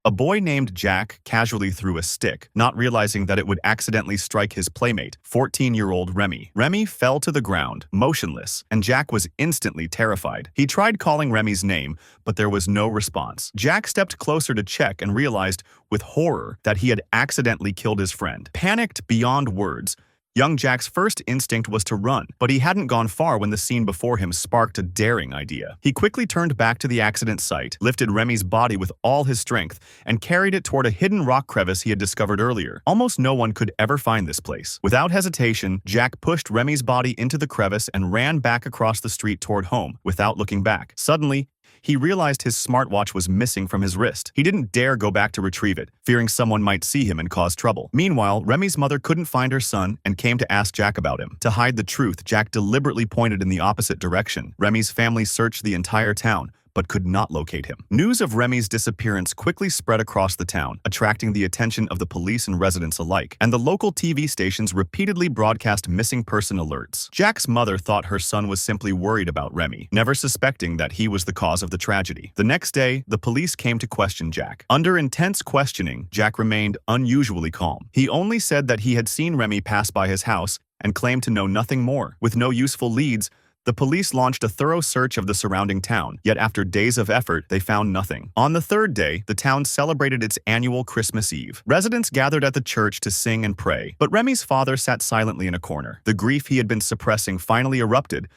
A boy named Jack casually threw a stick, not realizing that it would accidentally strike his playmate, 14-year-old Remy. Remy fell to the ground, motionless, and Jack was instantly terrified. He tried calling Remy's name, but there was no response. Jack stepped closer to check and realized, with horror, that he had accidentally killed his friend. Panicked beyond words, young Jack's first instinct was to run, but he hadn't gone far when the scene before him sparked a daring idea. He quickly turned back to the accident site, lifted Remy's body with all his strength, and carried it toward a hidden rock crevice he had discovered earlier. Almost no one could ever find this place. Without hesitation, Jack pushed Remy's body into the crevice and ran back across the street toward home, without looking back. Suddenly, he realized his smartwatch was missing from his wrist. He didn't dare go back to retrieve it, fearing someone might see him and cause trouble. Meanwhile, Remy's mother couldn't find her son and came to ask Jack about him. To hide the truth, Jack deliberately pointed in the opposite direction. Remy's family searched the entire town, but could not locate him. News of Remy's disappearance quickly spread across the town, attracting the attention of the police and residents alike, and the local TV stations repeatedly broadcast missing person alerts. Jack's mother thought her son was simply worried about Remy, never suspecting that he was the cause of the tragedy. The next day, the police came to question Jack. Under intense questioning, Jack remained unusually calm. He only said that he had seen Remy pass by his house and claimed to know nothing more. With no useful leads, the police launched a thorough search of the surrounding town, yet after days of effort, they found nothing. On the third day, the town celebrated its annual Christmas Eve. Residents gathered at the church to sing and pray, but Remy's father sat silently in a corner. The grief he had been suppressing finally erupted,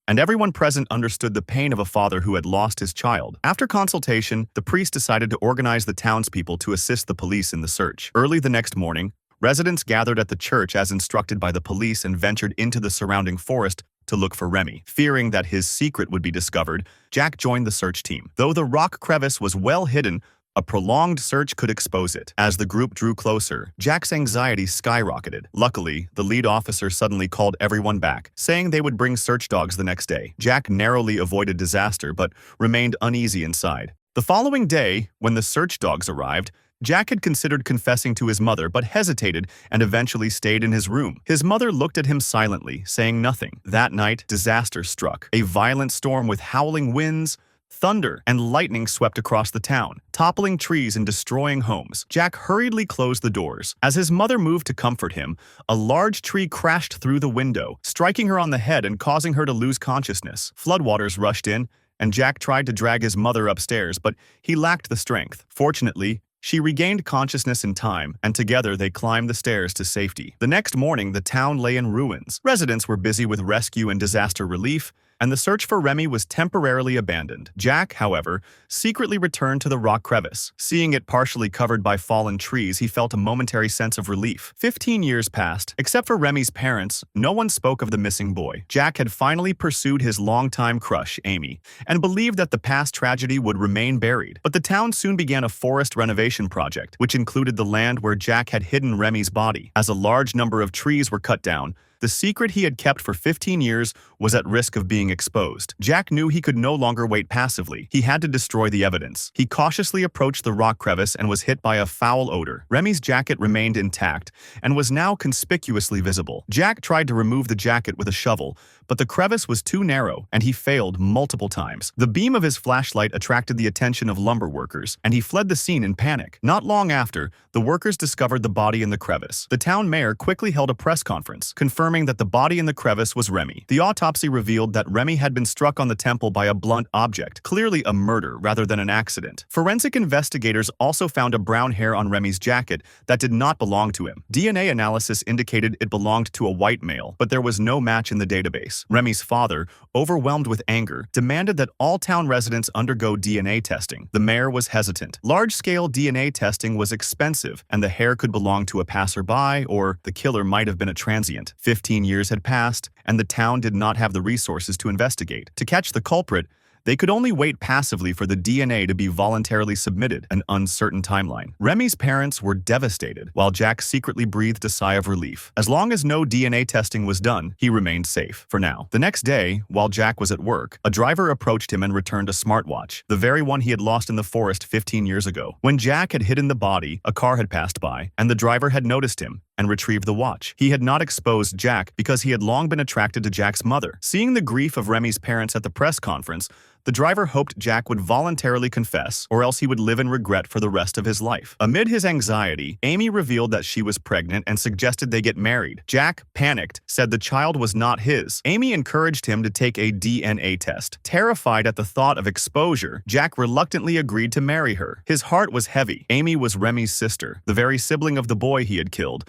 and everyone present understood the pain of a father who had lost his child. After consultation, the priest decided to organize the townspeople to assist the police in the search. Early the next morning, residents gathered at the church as instructed by the police and ventured into the surrounding forest to look for Remy. Fearing that his secret would be discovered, Jack joined the search team. Though the rock crevice was well hidden, a prolonged search could expose it. As the group drew closer, Jack's anxiety skyrocketed. Luckily, the lead officer suddenly called everyone back, saying they would bring search dogs the next day. Jack narrowly avoided disaster, but remained uneasy inside. The following day, when the search dogs arrived, Jack had considered confessing to his mother but hesitated and eventually stayed in his room. His mother looked at him silently, saying nothing. That night, disaster struck. A violent storm with howling winds, thunder, and lightning swept across the town, toppling trees and destroying homes. Jack hurriedly closed the doors. As his mother moved to comfort him, a large tree crashed through the window, striking her on the head and causing her to lose consciousness. Floodwaters rushed in, and Jack tried to drag his mother upstairs, but he lacked the strength. Fortunately, she regained consciousness in time, and together they climbed the stairs to safety. The next morning, the town lay in ruins. Residents were busy with rescue and disaster relief, and the search for Remy was temporarily abandoned. Jack, however, secretly returned to the rock crevice. Seeing it partially covered by fallen trees, he felt a momentary sense of relief. 15 years passed. Except for Remy's parents, no one spoke of the missing boy. Jack had finally pursued his longtime crush, Amy, and believed that the past tragedy would remain buried. But the town soon began a forest renovation project, which included the land where Jack had hidden Remy's body. As a large number of trees were cut down, the secret he had kept for 15 years was at risk of being exposed. Jack knew he could no longer wait passively. He had to destroy the evidence. He cautiously approached the rock crevice and was hit by a foul odor. Remy's jacket remained intact and was now conspicuously visible. Jack tried to remove the jacket with a shovel, but the crevice was too narrow, and he failed multiple times. The beam of his flashlight attracted the attention of lumber workers, and he fled the scene in panic. Not long after, the workers discovered the body in the crevice. The town mayor quickly held a press conference, confirming that the body in the crevice was Remy. The autopsy revealed that Remy had been struck on the temple by a blunt object, clearly a murder rather than an accident. Forensic investigators also found a brown hair on Remy's jacket that did not belong to him. DNA analysis indicated it belonged to a white male, but there was no match in the database. Remy's father, overwhelmed with anger, demanded that all town residents undergo DNA testing. The mayor was hesitant. Large-scale DNA testing was expensive, and the hair could belong to a passerby, or the killer might have been a transient. 15 years had passed, and the town did not have the resources to investigate. To catch the culprit, they could only wait passively for the DNA to be voluntarily submitted, an uncertain timeline. Remy's parents were devastated, while Jack secretly breathed a sigh of relief. As long as no DNA testing was done, he remained safe, for now. The next day, while Jack was at work, a driver approached him and returned a smartwatch, the very one he had lost in the forest 15 years ago. When Jack had hidden the body, a car had passed by, and the driver had noticed him and retrieved the watch. He had not exposed Jack because he had long been attracted to Jack's mother. Seeing the grief of Remy's parents at the press conference, The driver hoped Jack would voluntarily confess, or else he would live in regret for the rest of his life. Amid his anxiety, Amy revealed that she was pregnant and suggested they get married. Jack, panicked, said the child was not his. Amy encouraged him to take a DNA test. Terrified at the thought of exposure, Jack reluctantly agreed to marry her. His heart was heavy. Amy was Remy's sister, the very sibling of the boy he had killed,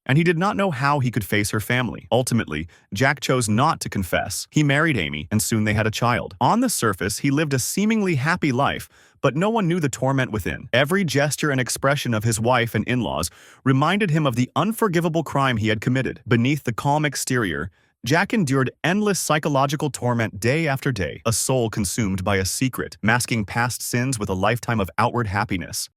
and he did not know how he could face her family. Ultimately, Jack chose not to confess. He married Amy, and soon they had a child. On the surface, he lived a seemingly happy life, but no one knew the torment within. Every gesture and expression of his wife and in-laws reminded him of the unforgivable crime he had committed. Beneath the calm exterior, Jack endured endless psychological torment day after day, a soul consumed by a secret, masking past sins with a lifetime of outward happiness.